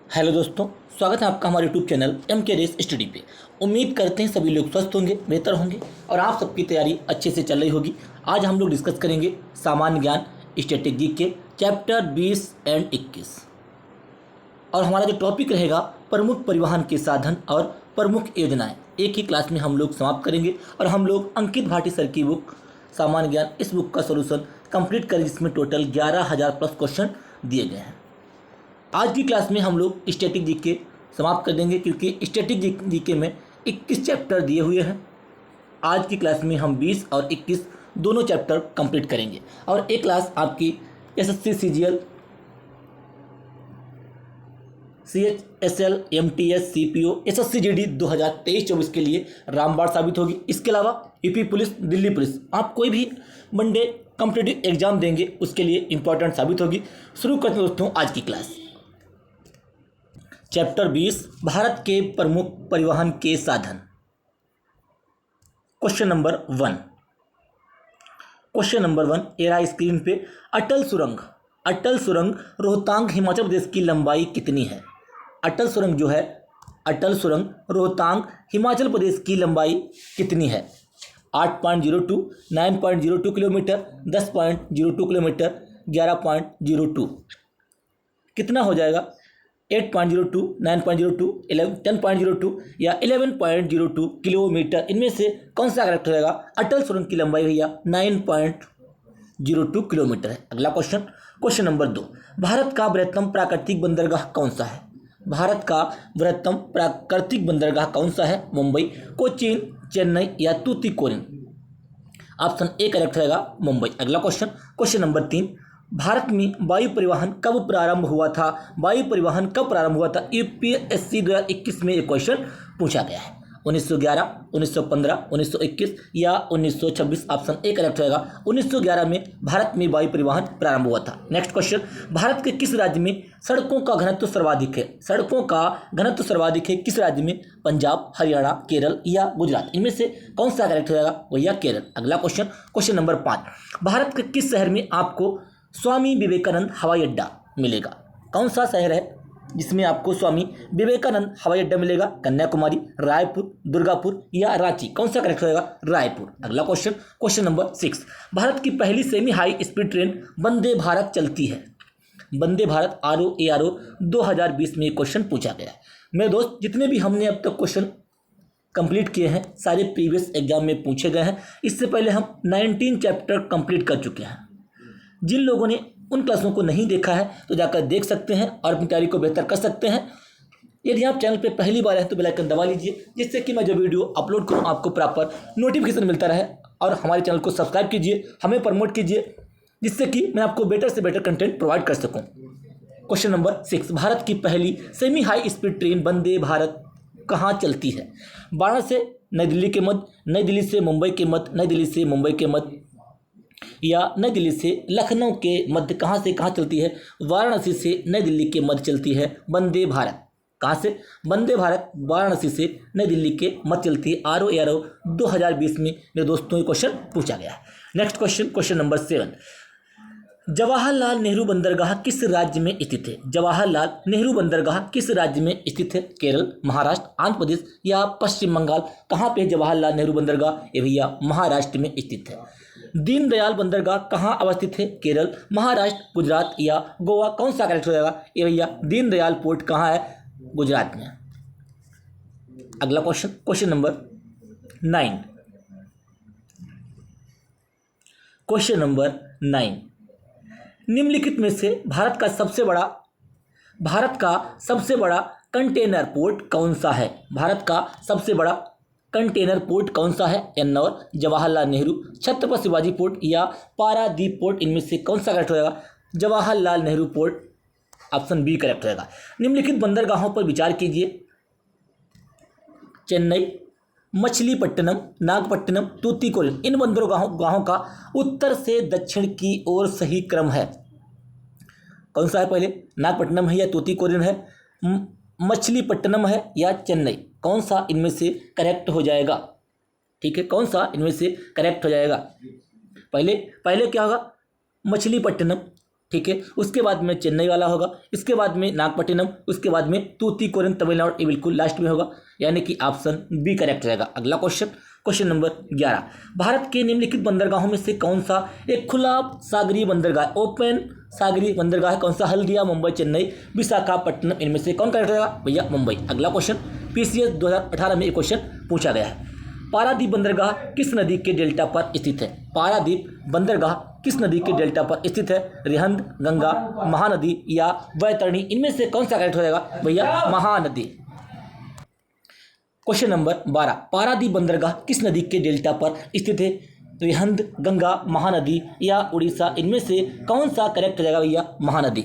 Hello दोस्तों, स्वागत है आपका हमारे यूट्यूब चैनल एम के रेस स्टडी पे। उम्मीद करते हैं सभी लोग स्वस्थ होंगे, बेहतर होंगे और आप सबकी तैयारी अच्छे से चल रही होगी। आज हम लोग डिस्कस करेंगे सामान्य ज्ञान स्टैटिक के चैप्टर 20 एंड 21 और हमारा जो टॉपिक रहेगा प्रमुख परिवहन के साधन और प्रमुख योजनाएं। एक ही क्लास में हम लोग समाप्त करेंगे और हम लोग अंकित भाटी सर की बुक सामान्य ज्ञान, इस बुक का सोल्यूशन कंप्लीट करेंगे, जिसमें टोटल 11,000 प्लस क्वेश्चन दिए गए हैं। आज की क्लास में हम लोग स्टैटिक जीके समाप्त कर देंगे, क्योंकि स्टैटिक जीके में 21 चैप्टर दिए हुए हैं। आज की क्लास में हम 20 और 21 दोनों चैप्टर कंप्लीट करेंगे और एक क्लास आपकी SSC CGL, CHSL, MTS, CPO, SSC GD 2023-24 के लिए रामबाण साबित होगी। इसके अलावा यूपी पुलिस, दिल्ली पुलिस, आप कोई भी वनडे कॉम्पिटिटिव एग्जाम देंगे उसके लिए इंपॉर्टेंट साबित होगी। शुरू करते हैं दोस्तों आज की क्लास। चैप्टर 20, भारत के प्रमुख परिवहन के साधन। क्वेश्चन नंबर 1 ये रहा स्क्रीन पे। अटल सुरंग रोहतांग हिमाचल प्रदेश की लंबाई कितनी है? अटल सुरंग रोहतांग हिमाचल प्रदेश की लंबाई कितनी है? 8.02, 9.02 किलोमीटर, 10.02 किलोमीटर, 11.02। कितना हो जाएगा? 8.02, 9.02, 10.02 या 11.02 किलोमीटर। इनमें से कौन सा करेक्ट हो जाएगा? अटल सुरंग की लंबाई भैया 9.02 किलोमीटर है। अगला क्वेश्चन नंबर 2, भारत का बृहत्तम प्राकृतिक बंदरगाह कौन सा है? भारत का बृहत्तम प्राकृतिक बंदरगाह कौन सा है? मुंबई, कोचीन, चेन्नई या तूतीकोरिन। ऑप्शन ए करेक्ट रहेगा, मुंबई। अगला क्वेश्चन नंबर 3, भारत में वायु परिवहन कब प्रारंभ हुआ था? यूपीएससी 2021 में एक क्वेश्चन पूछा गया है। 1911, 1915, 1921 या 1926। ऑप्शन ए करेक्ट रहेगा, 1911 में भारत में वायु परिवहन प्रारंभ हुआ था। नेक्स्ट क्वेश्चन, भारत के किस राज्य में सड़कों का घनत्व सर्वाधिक है? किस राज्य में? पंजाब, हरियाणा, केरल या गुजरात। इनमें से कौन सा करेक्ट हो जाएगा? भैया केरल। अगला क्वेश्चन नंबर 5, भारत के किस शहर में आपको स्वामी विवेकानंद हवाई अड्डा मिलेगा? कौन सा शहर है जिसमें आपको स्वामी विवेकानंद हवाई अड्डा मिलेगा? कन्याकुमारी, रायपुर, दुर्गापुर या रांची। कौन सा करेक्ट होगा? रायपुर। अगला क्वेश्चन नंबर 6, भारत की पहली semi high speed train Vande Bharat चलती है? वंदे भारत ROARO 2020 में क्वेश्चन पूछा गया है। मेरे दोस्त, जितने भी हमने अब तक क्वेश्चन कंप्लीट किए हैं सारे प्रीवियस एग्जाम में पूछे गए हैं। इससे पहले हम 19 चैप्टर कंप्लीट कर चुके हैं। जिन लोगों ने उन क्लासों को नहीं देखा है तो जाकर देख सकते हैं और अपनी तैयारी को बेहतर कर सकते हैं। यदि आप चैनल पे पहली बार हैं तो बेल आइकन दबा लीजिए, जिससे कि मैं जो वीडियो अपलोड करूं आपको प्रॉपर नोटिफिकेशन मिलता रहे। और हमारे चैनल को सब्सक्राइब कीजिए, हमें प्रमोट कीजिए, जिससे कि मैं आपको बेटर से बेटर कंटेंट प्रोवाइड कर सकूँ। क्वेश्चन नंबर 6, भारत की पहली semi high speed train Vande Bharat कहाँ चलती है? वाराणसी से नई दिल्ली के मध्य, नई दिल्ली से मुंबई के मध्य, नई दिल्ली से मुंबई के मध्य या नई दिल्ली से लखनऊ के मध्य। कहाँ से कहाँ चलती है? वाराणसी से नई दिल्ली के मध्य चलती है वंदे भारत। कहाँ से? वंदे भारत वाराणसी से नई दिल्ली के मध्य चलती है। ROARO 2020 में मेरे दोस्तों ये क्वेश्चन पूछा गया है। Next question number 7, Jawaharlal Nehru बंदरगाह किस राज्य में स्थित है? जवाहरलाल नेहरू बंदरगाह किस राज्य में स्थित है? केरल, महाराष्ट्र, आंध्र प्रदेश या पश्चिम बंगाल। कहाँ पे जवाहरलाल नेहरू बंदरगाह? ये भैया महाराष्ट्र में स्थित है। दीनदयाल बंदरगाह कहाँ अवस्थित है? केरल, महाराष्ट्र, गुजरात या गोवा। कौन सा करेक्ट हो जाएगा? ये भैया दीनदयाल पोर्ट कहाँ है? गुजरात में। अगला क्वेश्चन नंबर 9। क्वेश्चन नंबर 9, निम्नलिखित में से भारत का सबसे बड़ा कंटेनर पोर्ट कौन सा है? भारत का सबसे बड़ा कंटेनर पोर्ट कौन सा है? एन्नौर, जवाहरलाल नेहरू, छत्रपति शिवाजी पोर्ट या पारादीप पोर्ट। इनमें से कौन सा करेक्ट होगा? Jawaharlal Nehru port. Option B correct होगा। निम्नलिखित बंदरगाहों पर विचार कीजिए। चेन्नई, मछलीपट्टनम, नागपट्टनम, तूतीकोरिन। इन बंदरगाहों का उत्तर से दक्षिण की ओर सही क्रम है। कौन सा है? पहले नागपट्टनम है या तूतीकोरिन है, मछलीपट्टनम है या चेन्नई। कौन सा इनमें से करेक्ट हो जाएगा? ठीक है, कौन सा इनमें से करेक्ट हो जाएगा? पहले क्या होगा? मछलीपट्टनम। ठीक है। उसके बाद में चेन्नई वाला होगा, इसके बाद में नागपट्टिनम, उसके बाद में तूतीकोरिन तमिलनाडु, ये बिल्कुल लास्ट में होगा, यानी कि ऑप्शन बी करेक्ट रहेगा। अगला क्वेश्चन, क्वेश्चन नंबर 11, भारत के निम्नलिखित बंदरगाहों में से कौन सा एक खुला सागरीय बंदरगाह, ओपन सागरीय बंदरगाह है? कौन सा? हल्दिया, मुंबई, चेन्नई, विशाखापट्टनम, इनमें से कौन करेक्ट रहेगा भैया? मुंबई। अगला क्वेश्चन, पीसीएस 2018 में एक क्वेश्चन पूछा गया है, पारादीप बंदरगाह किस नदी के डेल्टा पर स्थित है? पारादीप बंदरगाह किस नदी के डेल्टा पर स्थित है? रिहंद, गंगा, महानदी या वैतरणी, इनमें से कौन सा करेक्ट हो जाएगा भैया? महानदी। क्वेश्चन नंबर 12, पारादीप बंदरगाह किस नदी के डेल्टा पर स्थित है? रिहंद, गंगा, महानदी या उड़ीसा, इनमें से कौन सा करेक्ट हो जाएगा भैया? महानदी।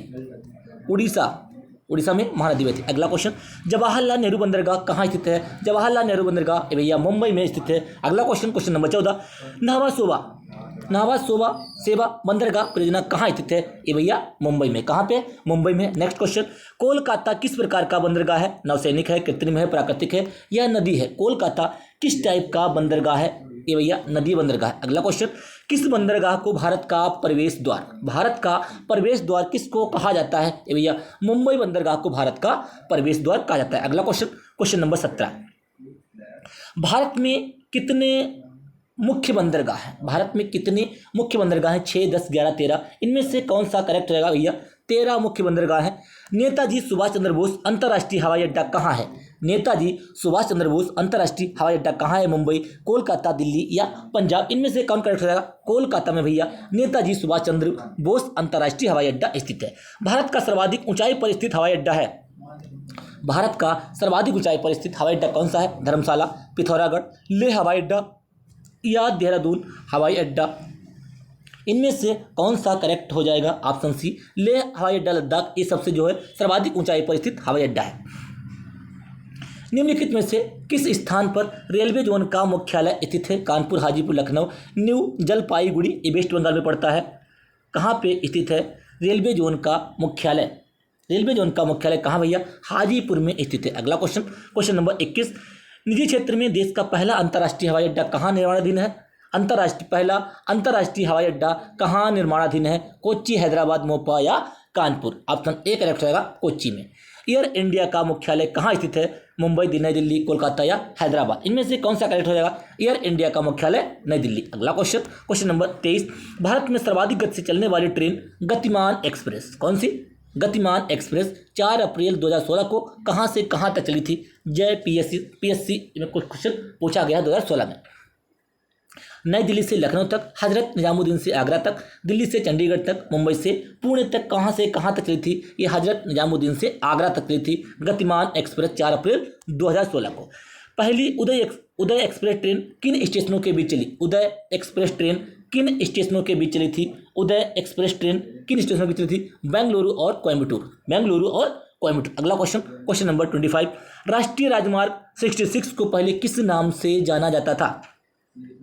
उड़ीसा में महानदी बहती है। अगला क्वेश्चन, जवाहरलाल नेहरू बंदरगाह कहाँ स्थित है? जवाहरलाल नेहरू बंदरगाह भैया मुंबई में स्थित है। अगला क्वेश्चन, क्वेश्चन नंबर 14, नाहवा सेवा बंदरगाह परियोजना कहाँ स्थित है? ये भैया मुंबई में। कहाँ पे? मुंबई में। नेक्स्ट क्वेश्चन, कोलकाता किस प्रकार का बंदरगाह है? नौसैनिक है, कृत्रिम है, प्राकृतिक है या नदी है? कोलकाता किस टाइप का बंदरगाह है? ये भैया नदी बंदरगाह है। अगला क्वेश्चन, किस बंदरगाह को भारत का प्रवेश द्वार किसको कहा जाता है? ये भैया मुंबई बंदरगाह को भारत का प्रवेश द्वार कहा जाता है। अगला क्वेश्चन, क्वेश्चन नंबर 17, भारत में कितने मुख्य बंदरगाह है? भारत में कितने मुख्य बंदरगाह हैं? 6, 10, 11, 13, इनमें से कौन सा करेक्ट रहेगा भैया? 13 मुख्य बंदरगाह है। नेताजी सुभाष चंद्र बोस अंतर्राष्ट्रीय हवाई अड्डा कहाँ है? नेताजी सुभाष चंद्र बोस अंतर्राष्ट्रीय हवाई अड्डा कहाँ है? मुंबई, कोलकाता, दिल्ली या पंजाब, इनमें से कौन करेक्ट रहेगा? कोलकाता में भैया नेताजी सुभाष चंद्र बोस अंतर्राष्ट्रीय हवाई अड्डा स्थित है। भारत का सर्वाधिक ऊंचाई पर स्थित हवाई अड्डा है। भारत का सर्वाधिक ऊंचाई पर स्थित हवाई अड्डा कौन सा है? धर्मशाला, पिथौरागढ़, लेह हवाई अड्डा या देहरादून हवाई अड्डा, इनमें से कौन सा करेक्ट हो जाएगा? ऑप्शन सी, लेह हवाई अड्डा, लद्दाख, ये सबसे जो है सर्वाधिक ऊंचाई पर स्थित हवाई अड्डा है। निम्नलिखित में से किस स्थान पर रेलवे जोन का मुख्यालय स्थित है? कानपुर, हाजीपुर, लखनऊ, न्यू जलपाईगुड़ी, ये वेस्ट बंगाल में पड़ता है। कहाँ पे स्थित है रेलवे जोन का मुख्यालय? रेलवे जोन का मुख्यालय कहाँ भैया? हाजीपुर में स्थित है। अगला क्वेश्चन, क्वेश्चन नंबर 21, निजी क्षेत्र में देश का पहला अंतर्राष्ट्रीय हवाई अड्डा कहाँ निर्माणाधीन है? पहला अंतर्राष्ट्रीय हवाई अड्डा कहाँ निर्माणाधीन है? कोच्चि, हैदराबाद, मोपा या कानपुर? ऑप्शन ए करेक्ट रहेगा, कोच्चि में। एयर इंडिया का मुख्यालय कहाँ स्थित है? मुंबई, नई दिल्ली, कोलकाता या हैदराबाद, इनमें से कौन सा करेक्ट हो जाएगा? एयर इंडिया का मुख्यालय नई दिल्ली। अगला क्वेश्चन, क्वेश्चन नंबर 23, भारत में सर्वाधिक गति से चलने वाली ट्रेन गतिमान एक्सप्रेस कौन सी? गतिमान एक्सप्रेस 4 अप्रैल 2016 को कहाँ से कहाँ तक चली थी? जय पीएससी में कुछ क्वेश्चन पूछा गया 2016 में। नई दिल्ली से लखनऊ तक, हजरत निजामुद्दीन से आगरा तक, दिल्ली से चंडीगढ़ तक, मुंबई से पुणे तक, कहाँ से कहाँ तक चली थी? ये हजरत निजामुद्दीन से आगरा तक चली थी गतिमान एक्सप्रेस 4 अप्रैल 2016 को। पहली उदय एक्सप्रेस ट्रेन किन स्टेशनों के बीच चली? उदय एक्सप्रेस ट्रेन किन स्टेशनों के बीच चली थी? उदय एक्सप्रेस ट्रेन किन स्टेशनों के बीच चली थी? बेंगलुरु और कोयम्बटूर। अगला क्वेश्चन, क्वेश्चन नंबर 25, राष्ट्रीय राजमार्ग 66 को पहले किस नाम से जाना जाता था?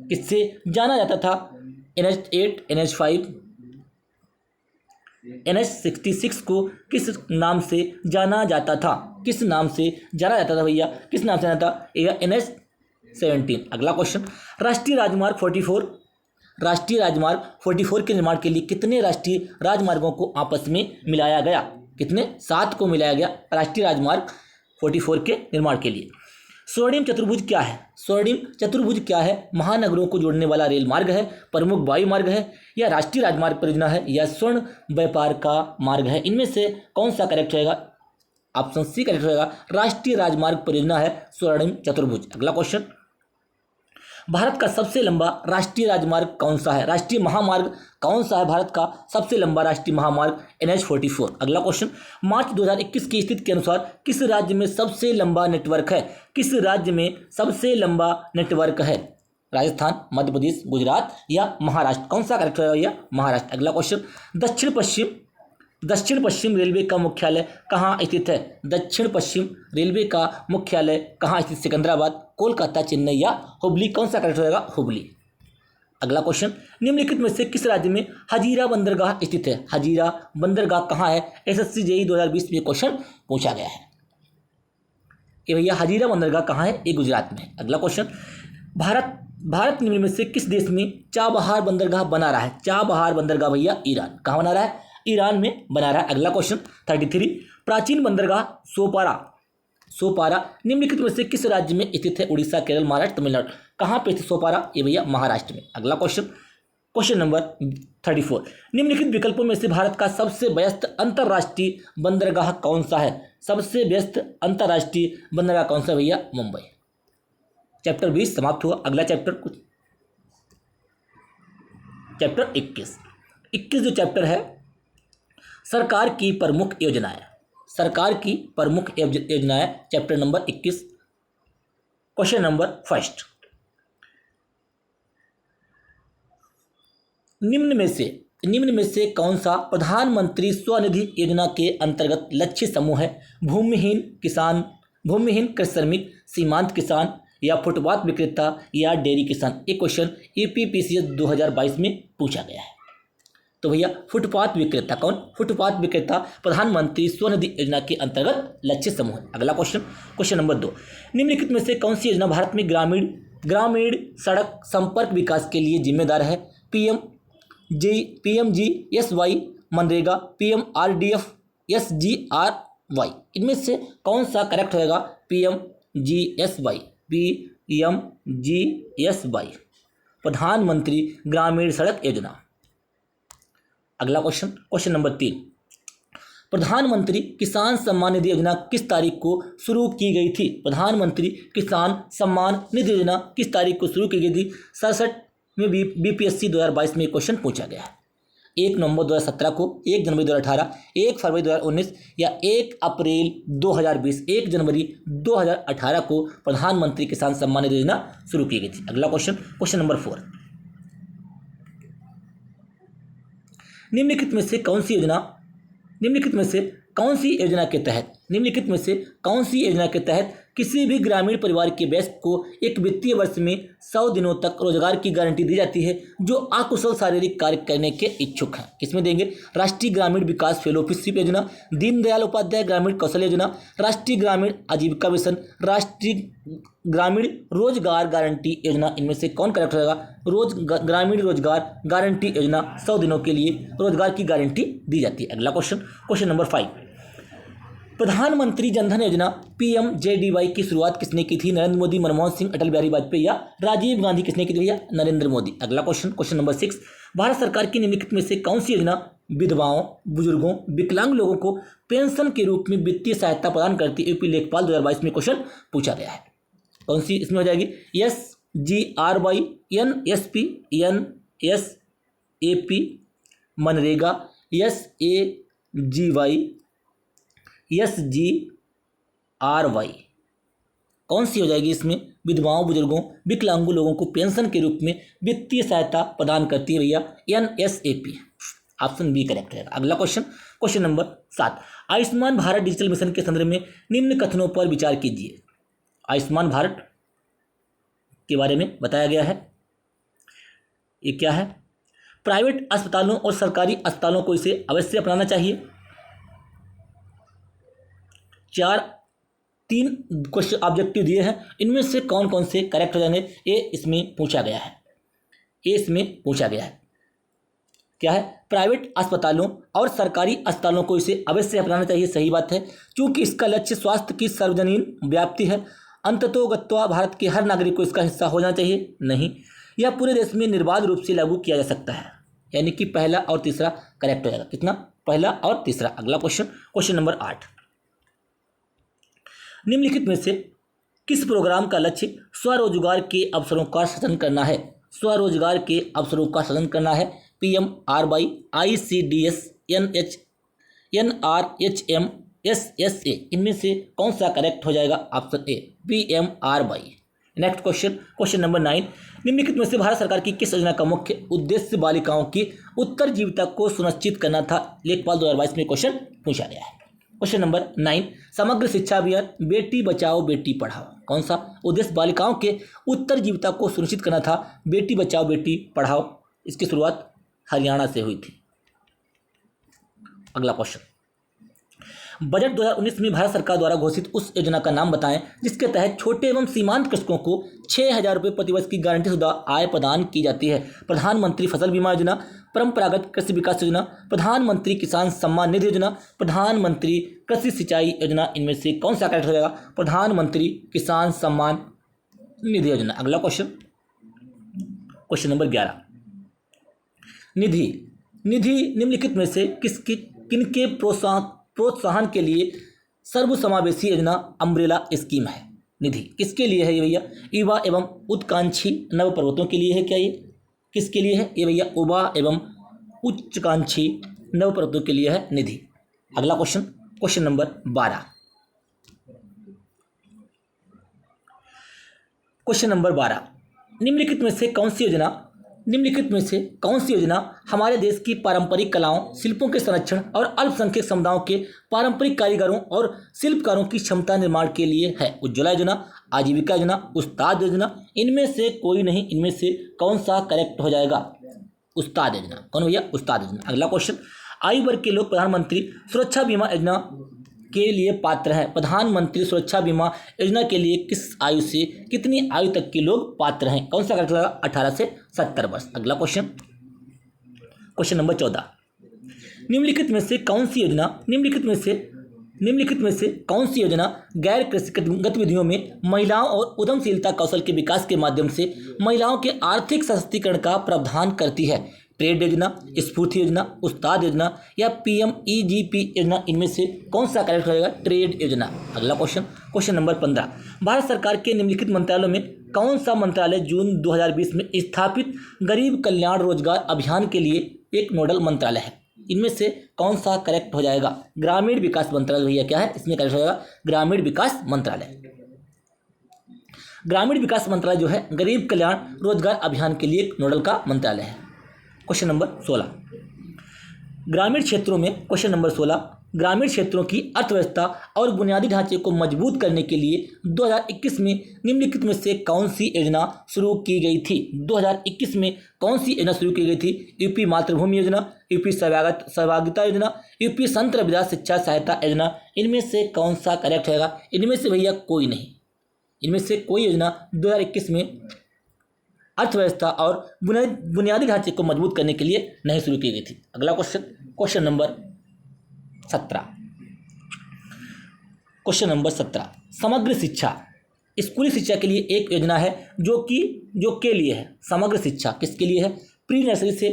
किससे जाना जाता था? NH8, NH5, NH66 को किस नाम से जाना जाता था? किस नाम से जाना जाता था भैया? किस नाम से जाना था? या NH17। अगला क्वेश्चन, राष्ट्रीय राजमार्ग 44 के निर्माण के लिए कितने राष्ट्रीय राजमार्गों को आपस में मिलाया गया? कितने? 7 को मिलाया गया राष्ट्रीय राजमार्ग 44 के निर्माण के लिए। स्वर्णिम चतुर्भुज क्या है? स्वर्णिम चतुर्भुज क्या है? महानगरों को जोड़ने वाला रेल मार्ग है, प्रमुख वायु मार्ग है या राष्ट्रीय राजमार्ग परियोजना है या स्वर्ण व्यापार का मार्ग है? इनमें से कौन सा करेक्ट रहेगा? ऑप्शन सी करेक्ट रहेगा, राष्ट्रीय राजमार्ग परियोजना है स्वर्णिम चतुर्भुज। अगला क्वेश्चन, भारत का सबसे लंबा राष्ट्रीय राजमार्ग कौन सा है? राष्ट्रीय महामार्ग कौन सा है भारत का सबसे लंबा राष्ट्रीय महामार्ग? NH44। अगला क्वेश्चन, मार्च 2021 की स्थिति के अनुसार किस राज्य में सबसे लंबा नेटवर्क है? किस राज्य में सबसे लंबा नेटवर्क है? राजस्थान, मध्य प्रदेश, गुजरात या महाराष्ट्र? कौन सा करेक्ट है भैया? महाराष्ट्र। अगला क्वेश्चन, दक्षिण पश्चिम रेलवे का मुख्यालय कहाँ स्थित है? दक्षिण पश्चिम रेलवे का मुख्यालय कहाँ स्थित? सिकंदराबाद, कोलकाता, चेन्नई या हुबली? कौन सा करेक्ट रहेगा? हुबली। अगला क्वेश्चन, निम्नलिखित में से किस राज्य में हजीरा बंदरगाह स्थित है? हजीरा बंदरगाह कहाँ है? SSC JEE 2020 में क्वेश्चन पूछा गया है कि भैया हजीरा बंदरगाह कहाँ है? ये गुजरात में। अगला क्वेश्चन, भारत निम्न में से किस देश में चाबहार बंदरगाह बना रहा है? चाबहार बंदरगाह भैया ईरान। कहाँ बना रहा है? ईरान में बना रहा है। अगला क्वेश्चन 33, प्राचीन बंदरगाह सोपारा निम्नलिखित में से किस राज्य में स्थित है? उड़ीसा, केरल, महाराष्ट्र, तमिलनाडु। कहाँ पे स्थित सोपारा? ये भैया महाराष्ट्र में। अगला क्वेश्चन नंबर 34, निम्नलिखित विकल्पों में से भारत का सबसे व्यस्त अंतर्राष्ट्रीय बंदरगाह कौन सा है? सबसे व्यस्त अंतर्राष्ट्रीय बंदरगाह कौन सा भैया? मुंबई। चैप्टर 20 समाप्त हुआ। अगला चैप्टर 21 जो चैप्टर है, सरकार की प्रमुख योजनाएं, चैप्टर नंबर 21। क्वेश्चन नंबर 1, निम्न में से कौन सा प्रधानमंत्री स्वनिधि योजना के अंतर्गत लक्ष्य समूह है? भूमिहीन कृषि श्रमिक, सीमांत किसान, या फुटपाथ विक्रेता, या डेयरी किसान। एक क्वेश्चन यूपीपीसीएस 2022 में पूछा गया है। तो भैया फुटपाथ विक्रेता कौन? फुटपाथ विक्रेता प्रधानमंत्री स्वनिधि योजना के अंतर्गत लक्ष्य समूह है। अगला क्वेश्चन नंबर 2, निम्नलिखित में से कौन सी योजना भारत में ग्रामीण सड़क संपर्क विकास के लिए जिम्मेदार है? PMGSY, MNREGA, PMRDF, SGRY। इनमें से कौन सा करेक्ट होगा? PMGSY, प्रधानमंत्री ग्रामीण सड़क योजना। अगला क्वेश्चन नंबर 3, प्रधानमंत्री किसान सम्मान निधि योजना किस तारीख को शुरू की गई थी? प्रधानमंत्री किसान सम्मान निधि योजना किस तारीख को शुरू की गई थी? 67 में बीपीएससी 2022 में क्वेश्चन पूछा गया है। 1 नवंबर 2017 को, 1 जनवरी 2018, 1 फरवरी 2019 या 1 अप्रैल 2020, 1 जनवरी 2018 को प्रधानमंत्री किसान सम्मान निधि योजना शुरू की गई थी। अगला क्वेश्चन नंबर 4, निम्नलिखित में से कौन सी योजना के तहत किसी भी ग्रामीण परिवार के वयस्क को एक वित्तीय वर्ष में 100 दिनों तक रोजगार की गारंटी दी जाती है जो अकुशल शारीरिक कार्य करने के इच्छुक हैं? किसमें देंगे? राष्ट्रीय ग्रामीण विकास फेलोशिप योजना, दीनदयाल उपाध्याय ग्रामीण कौशल योजना, राष्ट्रीय ग्रामीण आजीविका मिशन, राष्ट्रीय ग्रामीण रोजगार गारंटी योजना। इनमें से कौन करेक्ट होगा? ग्रामीण रोजगार गारंटी योजना, 100 दिनों के लिए रोजगार की गारंटी दी जाती है। अगला क्वेश्चन नंबर 5, प्रधानमंत्री जनधन योजना PMJDY की शुरुआत किसने की थी? नरेंद्र मोदी, मनमोहन सिंह, अटल बिहारी वाजपेयी या राजीव गांधी। किसने की थी भैया? नरेंद्र मोदी। अगला क्वेश्चन नंबर 6, भारत सरकार की निम्नलिखित में से कौन सी योजना विधवाओं, बुजुर्गों, विकलांग लोगों को पेंशन के रूप में वित्तीय सहायता प्रदान करती है? यूपी लेखपाल 2022 में क्वेश्चन पूछा गया है। कौन सी इसमें हो जाएगी? SGRY, NSP, NSAP, MNREGA, SAGY, SGRY। कौन सी हो जाएगी इसमें? विधवाओं, बुजुर्गों, विकलांगों लोगों को पेंशन के रूप में वित्तीय सहायता प्रदान करती है भैया NSAP। ऑप्शन बी करेक्ट है। अगला question number 7, Ayushman Bharat digital mission के संदर्भ में निम्न कथनों पर विचार कीजिए। आयुष्मान भारत के बारे में बताया गया है। ये क्या है? प्राइवेट अस्पतालों और सरकारी अस्पतालों को इसे अवश्य अपनाना चाहिए। 3 क्वेश्चन ऑब्जेक्टिव दिए हैं, इनमें से कौन कौन से करेक्ट हो जाएंगे? ये इसमें पूछा गया है। क्या है? प्राइवेट अस्पतालों और सरकारी अस्पतालों को इसे अवश्य अपनाना चाहिए। सही बात है, क्योंकि इसका लक्ष्य स्वास्थ्य की सार्वजनीन व्याप्ति है। अंततोगत्वा भारत के हर नागरिक को इसका हिस्सा होना चाहिए? नहीं। यह पूरे देश में निर्बाध रूप से लागू किया जा सकता है। यानी कि पहला और तीसरा करेक्ट हो जाएगा। कितना? पहला और तीसरा। अगला क्वेश्चन नंबर 8, निम्नलिखित में से किस प्रोग्राम का लक्ष्य स्वरोजगार के अवसरों का सृजन करना है? स्वरोजगार के अवसरों का सृजन करना है। PMRY, ICDS, NRHM, SSA। इनमें से कौन सा करेक्ट हो जाएगा? Option A, PMRY। Next question number 9, निम्नलिखित में से भारत सरकार की किस योजना का मुख्य उद्देश्य बालिकाओं की उत्तरजीविता को सुनिश्चित करना था? लेखपाल 2022 में क्वेश्चन पूछा गया है। क्वेश्चन नंबर 9, समग्र शिक्षा अभियान बेटी बचाओ बेटी पढ़ाओ। कौन सा उद्देश्य बालिकाओं के उत्तरजीविता को सुनिश्चित करना था? बेटी बचाओ बेटी पढ़ाओ। इसकी शुरुआत हरियाणा से हुई थी। अगला क्वेश्चन, बजट 2019 में भारत सरकार द्वारा घोषित उस योजना का नाम बताएं जिसके तहत छोटे एवं सीमांत कृषकों को 6,000 रुपये प्रतिवर्ष की गारंटीशुदा आय प्रदान की जाती है। प्रधानमंत्री फसल बीमा योजना, परंपरागत कृषि विकास योजना, प्रधानमंत्री किसान सम्मान निधि योजना, प्रधानमंत्री कृषि सिंचाई योजना, इनमें से कौन सा करेक्ट हो जाएगा? प्रधानमंत्री किसान सम्मान निधि योजना। अगला क्वेश्चन, क्वेश्चन नंबर 11, निधि निम्नलिखित में से किनके प्रोत्साहन के लिए सर्वसमावेशी योजना अम्ब्रेला स्कीम है? निधि किसके लिए है ये भैया? युवा एवं उच्चाकांक्षी नवप्रवर्तकों के लिए है क्या? ये किसके लिए है ये भैया? युवा एवं उच्चाकांक्षी नवप्रवर्तकों के लिए है निधि। अगला question, question number 12, question number 12, निम्नलिखित में से कौन सी योजना हमारे देश की पारंपरिक कलाओं, शिल्पों के संरक्षण और अल्पसंख्यक समुदायों के पारंपरिक कारीगरों और शिल्पकारों की क्षमता निर्माण के लिए है? उज्ज्वला योजना, आजीविका योजना, उस्ताद योजना, इनमें से कोई नहीं। इनमें से कौन सा करेक्ट हो जाएगा? उस्ताद योजना। कौन भैया? उस्ताद योजना। अगला क्वेश्चन, आयु वर्ग के लोग प्रधानमंत्री सुरक्षा बीमा योजना के लिए पात्र हैं। प्रधानमंत्री सुरक्षा बीमा योजना के लिए किस आयु से कितनी आयु तक के लोग पात्र हैं? कौन सा करेक्ट होगा? 18 से 70 वर्ष। अगला क्वेश्चन, क्वेश्चन नंबर 14, निम्नलिखित में से कौन सी योजना गैर कृषि गतिविधियों में महिलाओं और उद्यमशीलता कौशल के विकास के माध्यम से महिलाओं के आर्थिक सशक्तिकरण का प्रावधान करती है? ट्रेड योजना, स्फूर्ति योजना, उस्ताद योजना या PMEGP योजना, इनमें से कौन सा करेक्ट रहेगा? ट्रेड योजना। अगला क्वेश्चन, क्वेश्चन नंबर 15, भारत सरकार के निम्नलिखित मंत्रालयों में कौन सा मंत्रालय जून 2020 में स्थापित गरीब कल्याण रोजगार अभियान के लिए एक नोडल मंत्रालय है? इनमें से कौन सा करेक्ट हो जाएगा? ग्रामीण विकास मंत्रालय भैया क्या है? इसमें करेक्ट हो जाएगा ग्रामीण विकास मंत्रालय। ग्रामीण विकास मंत्रालय जो है गरीब कल्याण रोजगार अभियान के लिए एक नोडल का मंत्रालय है। क्वेश्चन नंबर 16, ग्रामीण क्षेत्रों में, क्वेश्चन नंबर 16, ग्रामीण क्षेत्रों की अर्थव्यवस्था और बुनियादी ढांचे को मजबूत करने के लिए 2021 में निम्नलिखित में से कौन सी योजना शुरू की गई थी? 2021 में कौन सी योजना शुरू की गई थी? यूपी मातृभूमि योजना, यूपी सहभागिता योजना, यूपी संत रविदास शिक्षा सहायता योजना, इनमें से कौन सा करेक्ट होगा? इनमें से भैया कोई नहीं। इनमें से कोई योजना 2021 में अर्थव्यवस्था और बुनियादी ढांचे को मजबूत करने के लिए नहीं शुरू की गई थी। अगला question, question number 17, question number 17, समग्र शिक्षा स्कूली शिक्षा के लिए एक योजना है जो के लिए है। समग्र शिक्षा किसके लिए है? प्री नर्सरी से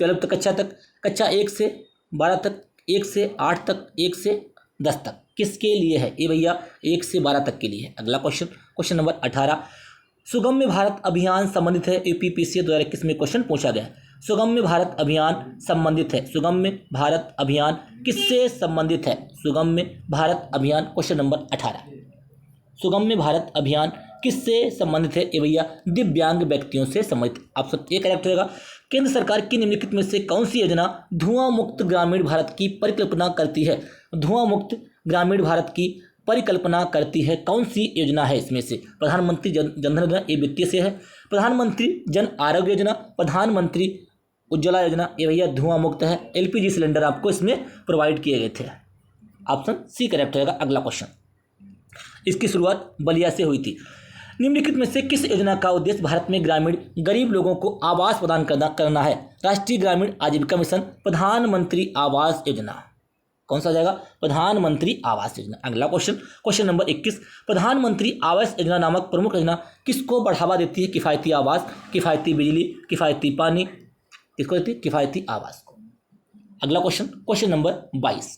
12 तक, कक्षा तक, कक्षा 1 से 12 तक, 1 से 8 तक, 1 से 10 तक, किसके लिए है ये भैया? 1 से 12 तक के लिए है। अगला क्वेश्चन, क्वेश्चन नंबर 18, सुगम्य भारत अभियान संबंधित है। UPPSC द्वारा किसमें क्वेश्चन पूछा गया है? सुगम्य भारत अभियान संबंधित है। सुगम्य भारत अभियान किससे संबंधित है? सुगम्य भारत अभियान, क्वेश्चन नंबर 18, सुगम्य भारत अभियान किससे संबंधित है ये भैया? दिव्यांग व्यक्तियों से संबंधित। ऑप्शन ए करेक्ट होगा। केंद्र सरकार की निम्नलिखित में से कौन सी योजना धुआं मुक्त ग्रामीण भारत की परिकल्पना करती है? धुआं मुक्त ग्रामीण भारत की परिकल्पना करती है कौन सी योजना है? इसमें से प्रधानमंत्री जन धन योजना, ये वित्तीय से है। प्रधानमंत्री जन आरोग्य योजना, प्रधानमंत्री उज्ज्वला योजना, ये भैया धुआं मुक्त है। LPG सिलेंडर आपको इसमें प्रोवाइड किए गए थे। ऑप्शन सी करेक्ट होगा। अगला क्वेश्चन, इसकी शुरुआत बलिया से हुई थी। निम्नलिखित में से किस योजना का उद्देश्य भारत में ग्रामीण गरीब लोगों को आवास प्रदान करना है? राष्ट्रीय ग्रामीण आजीविका मिशन, प्रधानमंत्री आवास योजना। कौन सा जाएगा? प्रधानमंत्री आवास योजना। अगला क्वेश्चन, क्वेश्चन नंबर 21, प्रधानमंत्री आवास योजना नामक प्रमुख योजना किसको बढ़ावा देती है? किफ़ायती आवास, किफ़ायती बिजली, किफ़ायती पानी, किसको देती है? किफ़ायती आवास को। अगला क्वेश्चन, क्वेश्चन नंबर 22,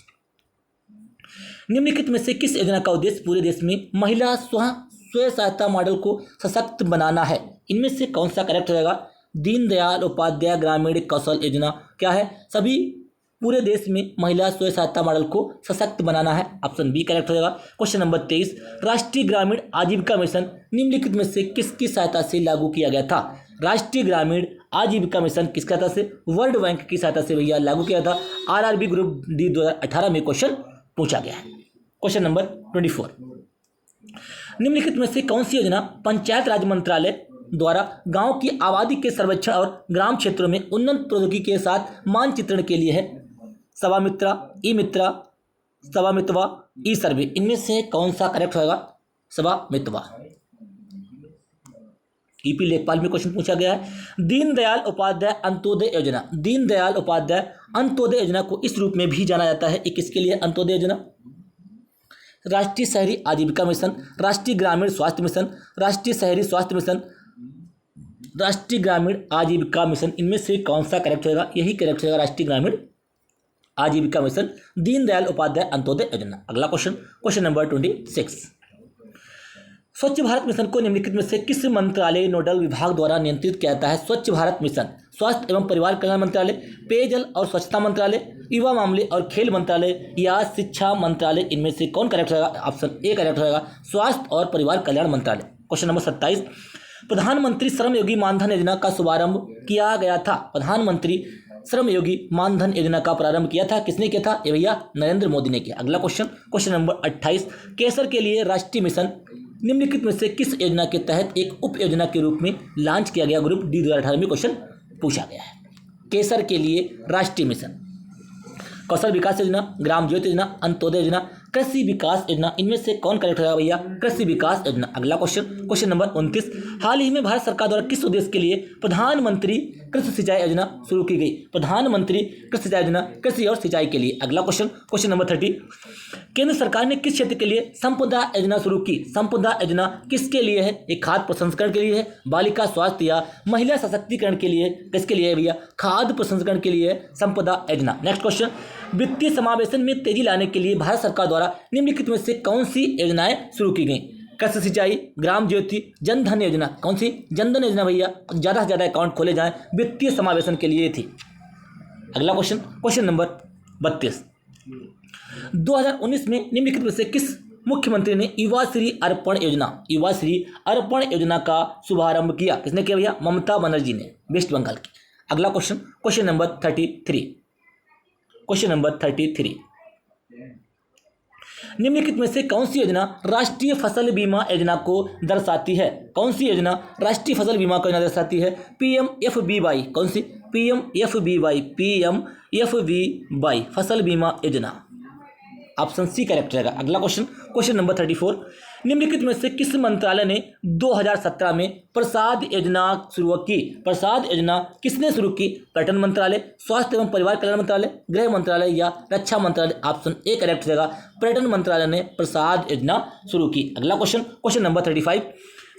निम्नलिखित में से किस योजना का उद्देश्य पूरे देश में महिला स्वयं सहायता मॉडल को सशक्त बनाना है? इनमें से कौन सा करेक्ट रहेगा? दीनदयाल उपाध्याय ग्रामीण कौशल योजना क्या है? सभी पूरे देश में महिला स्वयं सहायता मॉडल को सशक्त बनाना है। ऑप्शन बी करेक्ट होगा। क्वेश्चन नंबर 23, राष्ट्रीय ग्रामीण आजीविका मिशन निम्नलिखित में से किसकी सहायता से लागू किया गया था? राष्ट्रीय ग्रामीण आजीविका मिशन किसकी सहायता से? वर्ल्ड बैंक की सहायता से भैया लागू किया था। RRB ग्रुप डी 2018 में क्वेश्चन पूछा गया है। क्वेश्चन नंबर 24, निम्नलिखित में से कौन सी योजना पंचायत राज मंत्रालय द्वारा गांव की आबादी के सर्वेक्षण और ग्राम क्षेत्रों में उन्नत प्रौद्योगिकी के साथ मानचित्रण के लिए है? सवा मित्रा, ई मित्रा, स्वामित्व, ई सर्वे, इनमें से कौन सा करेक्ट होगा? स्वामित्व। ईपी लेखपाल में क्वेश्चन पूछा गया है। दीनदयाल उपाध्याय अंत्योदय योजना, दीनदयाल उपाध्याय अंत्योदय योजना को इस रूप में भी जाना जाता है, ये किसके लिए अंत्योदय योजना? राष्ट्रीय शहरी आजीविका मिशन, राष्ट्रीय ग्रामीण स्वास्थ्य मिशन, राष्ट्रीय शहरी स्वास्थ्य मिशन, राष्ट्रीय ग्रामीण आजीविका मिशन, इनमें से कौन सा करेक्ट होगा? यही करेक्ट होगा, राष्ट्रीय ग्रामीण आजीविका मिशन, दीनदयाल उपाध्याय अंत्योदय योजना। अगला क्वेश्चन, क्वेश्चन नंबर 26। स्वच्छ भारत मिशन को निम्नलिखित में से किस मंत्रालय नोडल विभाग द्वारा नियंत्रित किया जाता है? स्वच्छ भारत मिशन स्वास्थ्य एवं परिवार कल्याण मंत्रालय, पेयजल और स्वच्छता मंत्रालय, युवा मामले और खेल मंत्रालय या शिक्षा मंत्रालय, इनमें से कौन करेक्ट होगा? ऑप्शन ए करेक्ट होगा, स्वास्थ्य और परिवार कल्याण मंत्रालय। Question number 27। प्रधानमंत्री श्रम योगी मानधन योजना का शुभारंभ किया गया था। प्रधानमंत्री श्रम योगी मानधन योजना का प्रारंभ किया था, किसने किया था? ये भैया नरेंद्र मोदी ने किया। अगला क्वेश्चन, क्वेश्चन नंबर 28। केसर के लिए राष्ट्रीय मिशन निम्नलिखित में से किस योजना के तहत एक उप योजना के रूप में लॉन्च किया गया? ग्रुप डी 2018 में क्वेश्चन पूछा गया है। केसर के लिए राष्ट्रीय मिशन, कौशल विकास योजना, ग्राम ज्योति योजना, अंत्योदय योजना, कृषि विकास योजना, इनमें से कौन करेक्ट होगा भैया? कृषि विकास योजना। अगला क्वेश्चन, क्वेश्चन नंबर 29। हाल ही में भारत सरकार द्वारा किस उद्देश्य के लिए प्रधानमंत्री कृषि सिंचाई योजना शुरू की गई? प्रधानमंत्री कृषि सिंचाई योजना कृषि और सिंचाई के लिए। अगला क्वेश्चन, क्वेश्चन नंबर 30। केंद्र सरकार ने किस क्षेत्र के लिए संपदा योजना शुरू की? संपदा योजना किसके लिए है? एक खाद्य प्रसंस्करण के लिए है, बालिका स्वास्थ्य या महिला सशक्तिकरण के लिए, किसके लिए है भैया? खाद्य प्रसंस्करण के लिए संपदा योजना। नेक्स्ट क्वेश्चन, वित्तीय समावेशन में तेजी लाने के लिए भारत सरकार द्वारा निम्नलिखित में से कौन सी योजनाएं शुरू की गई? कृषि सिंचाई, ग्राम ज्योति, जनधन योजना, कौन सी? जनधन योजना भैया, ज़्यादा से ज़्यादा अकाउंट खोले जाएं, वित्तीय समावेशन के लिए थी। अगला क्वेश्चन, क्वेश्चन नंबर 32। 2019 में निम्नलिखित में से किस मुख्यमंत्री ने युवा श्री अर्पण योजना, युवा श्री अर्पण योजना का शुभारंभ किया? किसने किया भैया? ममता बनर्जी ने, वेस्ट बंगाल की। अगला question, question number 33। Question number 33। निम्नलिखित में से कौन सी योजना राष्ट्रीय फसल बीमा योजना को दर्शाती है? कौन सी योजना राष्ट्रीय फसल बीमा योजना दर्शाती है? PMFBY, कौन सी? PMFBY, PMFBY फसल बीमा योजना। ऑप्शन सी करेक्ट रहेगा। अगला क्वेश्चन, क्वेश्चन नंबर 34। निम्नलिखित में से किस मंत्रालय ने 2017 में प्रसाद योजना शुरू की? प्रसाद योजना किसने शुरू की? पर्यटन मंत्रालय, स्वास्थ्य एवं परिवार कल्याण मंत्रालय, गृह मंत्रालय या रक्षा मंत्रालय। ऑप्शन ए करेक्ट रहेगा, पर्यटन मंत्रालय ने प्रसाद योजना शुरू की। अगला क्वेश्चन, क्वेश्चन नंबर 35।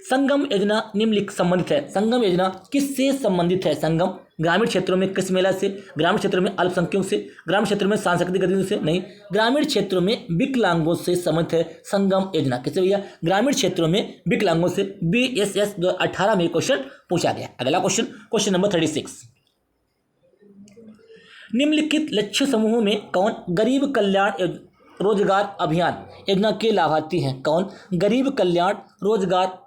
संगम योजना निम्नलिखित संबंधित है। संगम योजना किससे संबंधित है? संगम ग्रामीण क्षेत्रों में किस मेला से? ग्रामीण क्षेत्रों में अल्पसंख्यकों से, ग्रामीण क्षेत्रों में सांस्कृतिक गतिविधियों से? नहीं, ग्रामीण क्षेत्रों में विकलांगों से संबंधित है संगम योजना। किससे भैया? ग्रामीण क्षेत्रों में विकलांगों से। BSS 2018 में क्वेश्चन पूछा गया। अगला क्वेश्चन, क्वेश्चन नंबर 36। निम्नलिखित लक्ष्य समूहों में कौन गरीब कल्याण रोजगार अभियान योजना के लाभार्थी हैं? कौन? गरीब कल्याण रोजगार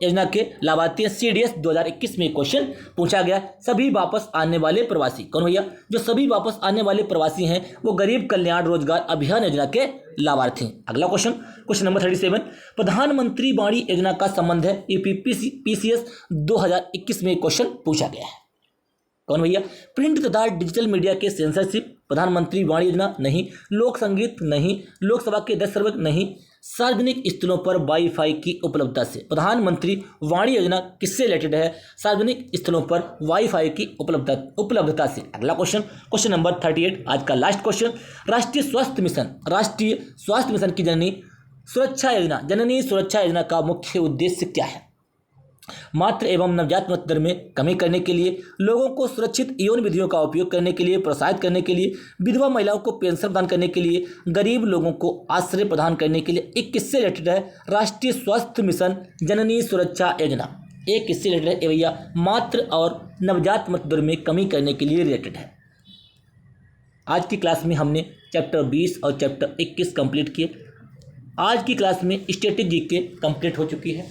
योजना के लाभार्थी हैं। CDS 2021 में क्वेश्चन पूछा गया। सभी वापस आने वाले प्रवासी, कौन भैया? जो सभी वापस आने वाले प्रवासी हैं वो गरीब कल्याण रोजगार अभियान योजना के लाभार्थी हैं। अगला क्वेश्चन, क्वेश्चन नंबर 37। प्रधानमंत्री वाणी योजना का संबंध है PCS 2021 में क्वेश्चन पूछा गया है। कौन भैया? प्रिंट तथा डिजिटल मीडिया के सेंसरशिप, प्रधानमंत्री वाणी योजना नहीं, लोक संगीत नहीं, लोकसभा के 10 सर्वक नहीं, सार्वजनिक स्थलों पर वाईफाई की उपलब्धता से। प्रधानमंत्री वाणी योजना किससे रिलेटेड है? सार्वजनिक स्थलों पर वाईफाई की उपलब्धता से। अगला क्वेश्चन, क्वेश्चन नंबर 38, आज का लास्ट क्वेश्चन। राष्ट्रीय स्वास्थ्य मिशन की जननी सुरक्षा योजना का मुख्य उद्देश्य क्या है? मातृ एवं नवजात मृत्यु दर में कमी करने के लिए, लोगों को सुरक्षित यौन विधियों का उपयोग करने के लिए प्रोत्साहित करने के लिए, विधवा महिलाओं को पेंशन प्रदान करने के लिए, गरीब लोगों को आश्रय प्रदान करने के लिए। एक किससे रिलेटेड है? राष्ट्रीय स्वास्थ्य मिशन जननी सुरक्षा योजना। एक किससे रिलेटेड है भैया? मातृ और नवजात मृत्यु दर में कमी करने के लिए रिलेटेड है। आज की क्लास में हमने चैप्टर 20 और चैप्टर 21 कंप्लीट किए। आज की क्लास में स्टैटिक जीके कंप्लीट हो चुकी है।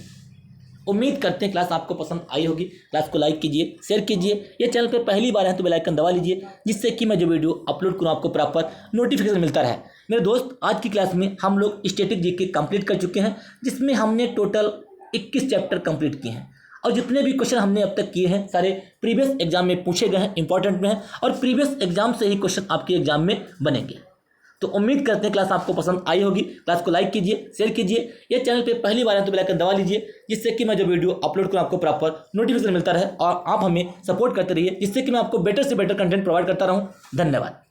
उम्मीद करते हैं क्लास आपको पसंद आई होगी। क्लास को लाइक कीजिए, शेयर कीजिए। ये चैनल पर पहली बार है तो बेल आइकन दबा लीजिए, जिससे कि मैं जो वीडियो अपलोड करूँ आपको प्रॉपर नोटिफिकेशन मिलता रहे। मेरे दोस्त, आज की क्लास में हम लोग स्टैटिक जीके कंप्लीट कर चुके हैं, जिसमें हमने टोटल 21 चैप्टर कंप्लीट किए हैं। और जितने भी क्वेश्चन हमने अब तक किए हैं सारे प्रीवियस एग्जाम में पूछे गए हैं, इंपॉर्टेंट में हैं, और प्रीवियस एग्जाम से ही क्वेश्चन आपके एग्जाम में बनेंगे। तो उम्मीद करते हैं क्लास आपको पसंद आई होगी। क्लास को लाइक कीजिए, शेयर कीजिए। ये चैनल पे पहली बार है तो बेल आइकन दबा लीजिए, जिससे कि मैं जो वीडियो अपलोड करूँ आपको प्रॉपर नोटिफिकेशन मिलता रहे और आप हमें सपोर्ट करते रहिए, जिससे कि मैं आपको बेटर से बेटर कंटेंट प्रोवाइड करता रहूँ। धन्यवाद।